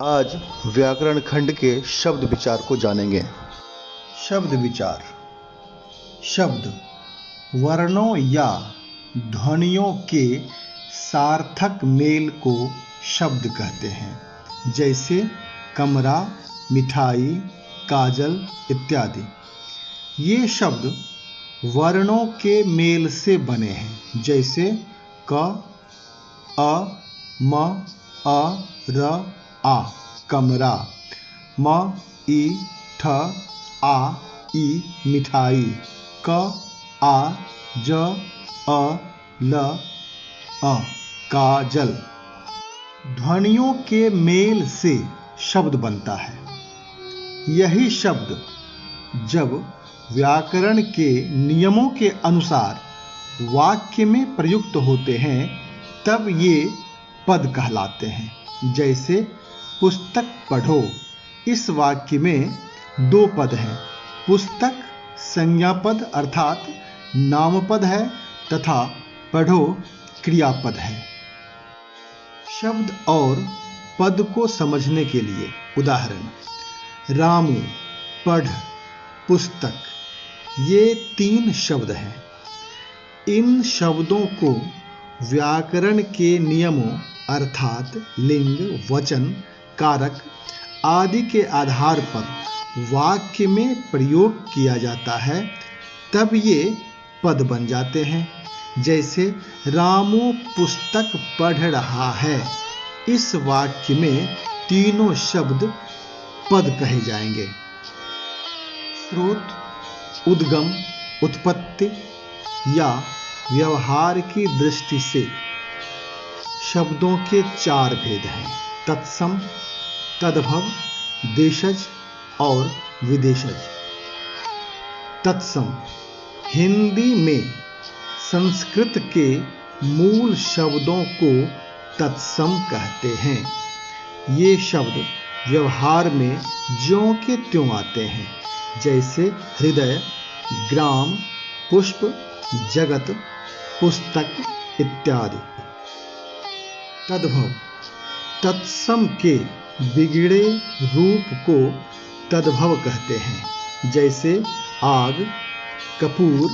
आज व्याकरण खंड के शब्द विचार को जानेंगे। शब्द विचार। शब्द वर्णों या ध्वनियों के सार्थक मेल को शब्द कहते हैं, जैसे कमरा, मिठाई, काजल इत्यादि। ये शब्द वर्णों के मेल से बने हैं, जैसे क, अ, म, अ, र, आ, कमरा, म, ई, ठ, आ, ई, मिठाई, क, आ, ज, अ, ल, अ, काजल। ध्वनियों के मेल से शब्द बनता है। यही शब्द जब व्याकरण के नियमों के अनुसार वाक्य में प्रयुक्त होते हैं, तब ये पद कहलाते हैं। जैसे पुस्तक पढ़ो, इस वाक्य में दो पद हैं। पुस्तक संज्ञापद अर्थात नामपद है तथा पढ़ो क्रियापद है। शब्द और पद को समझने के लिए उदाहरण: रामू, पढ़, पुस्तक, ये तीन शब्द हैं। इन शब्दों को व्याकरण के नियमों अर्थात लिंग, वचन, कारक आदि के आधार पर वाक्य में प्रयोग किया जाता है, तब ये पद बन जाते हैं। जैसे रामू पुस्तक पढ़ रहा है, इस वाक्य में तीनों शब्द पद कहे जाएंगे। स्रोत, उद्गम, उत्पत्ति या व्यवहार की दृष्टि से शब्दों के चार भेद हैं: तत्सम, तद्भव, देशज और विदेशज। तत्सम हिंदी में संस्कृत के मूल शब्दों को तत्सम कहते हैं। ये शब्द व्यवहार में ज्यों के त्यों आते हैं, जैसे हृदय, ग्राम, पुष्प, जगत, पुस्तक इत्यादि। तद्भव तत्सम के बिगड़े रूप को तद्भव कहते हैं, जैसे आग, कपूर,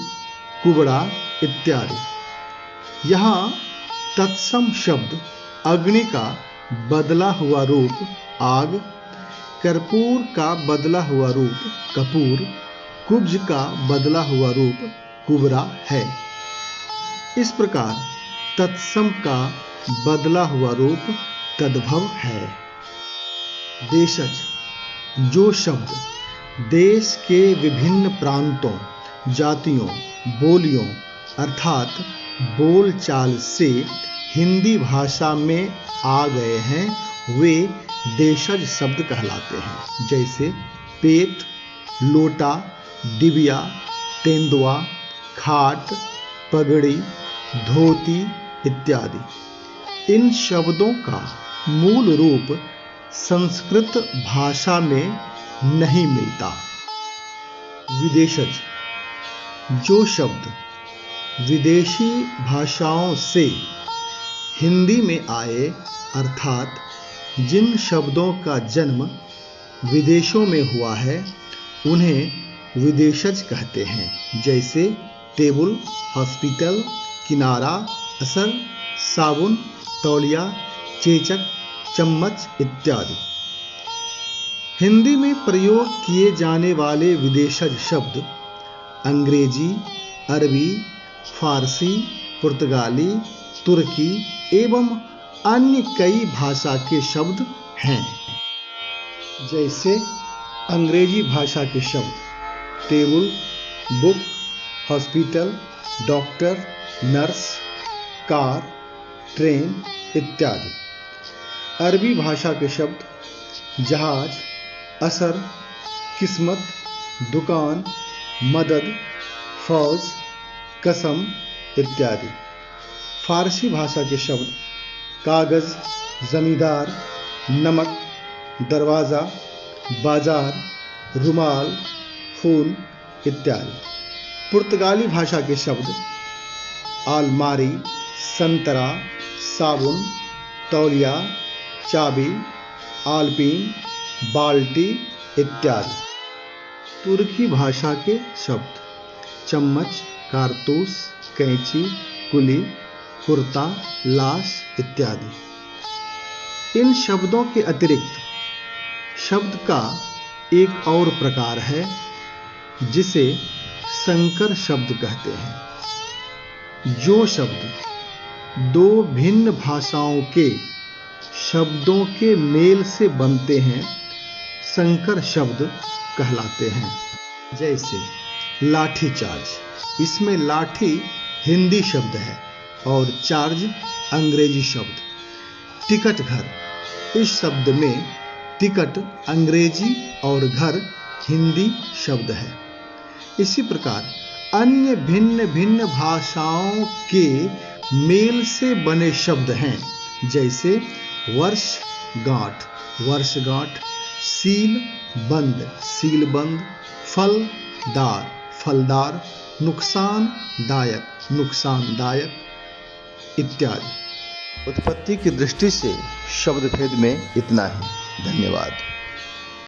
कुबड़ा इत्यादि। यहाँ तत्सम शब्द अग्नि का बदला हुआ रूप आग, कर्पूर का बदला हुआ रूप कपूर, कुब्ज का बदला हुआ रूप कुबरा है। इस प्रकार तत्सम का बदला हुआ रूप तद्भव है। देशज जो शब्द देश के विभिन्न प्रांतों, जातियों, बोलियों अर्थात बोलचाल से हिंदी भाषा में आ गए हैं, वे देशज शब्द कहलाते हैं। जैसे पेट, लोटा, डिबिया, तेंदुआ, खाट, पगड़ी, धोती इत्यादि। इन शब्दों का मूल रूप संस्कृत भाषा में नहीं मिलता। विदेशज जो शब्द विदेशी भाषाओं से हिंदी में आए अर्थात जिन शब्दों का जन्म विदेशों में हुआ है, उन्हें विदेशज कहते हैं। जैसे टेबल, हॉस्पिटल, किनारा, असर, साबुन, तौलिया, चेचक, चम्मच इत्यादि। हिंदी में प्रयोग किए जाने वाले विदेशज शब्द अंग्रेजी, अरबी, फारसी, पुर्तगाली, तुर्की एवं अन्य कई भाषा के शब्द हैं। जैसे अंग्रेजी भाषा के शब्द table, book, hospital, doctor, nurse, car, train इत्यादि। अरबी भाषा के शब्द जहाज, असर, किस्मत, दुकान, मदद, फौज, कसम इत्यादि। फारसी भाषा के शब्द कागज, जमींदार, नमक, दरवाज़ा, बाजार, रुमाल, फूल इत्यादि। पुर्तगाली भाषा के शब्द आलमारी, संतरा, साबुन, तौलिया, चाबी, आलपीन, बाल्टी इत्यादि। तुर्की भाषा के शब्द चम्मच, कारतूस, कैंची, कुली, कुर्ता, लाश इत्यादि। इन शब्दों के अतिरिक्त शब्द का एक और प्रकार है जिसे संकर शब्द कहते हैं। जो शब्द दो भिन्न भाषाओं के शब्दों के मेल से बनते हैं संकर शब्द कहलाते हैं। जैसे लाठी चार्ज, इसमें लाठी हिंदी शब्द है और चार्ज अंग्रेजी शब्द। टिकट घर, इस शब्द में टिकट अंग्रेजी और घर हिंदी शब्द है। इसी प्रकार अन्य भिन्न भिन्न भाषाओं के मेल से बने शब्द हैं, जैसे वर्षगांठ, वर्षगांठ, सीलबंद, सीलबंद, फलदार, फलदार, नुकसानदायक, नुकसानदायक इत्यादि। उत्पत्ति की दृष्टि से शब्द भेद में इतना ही। धन्यवाद।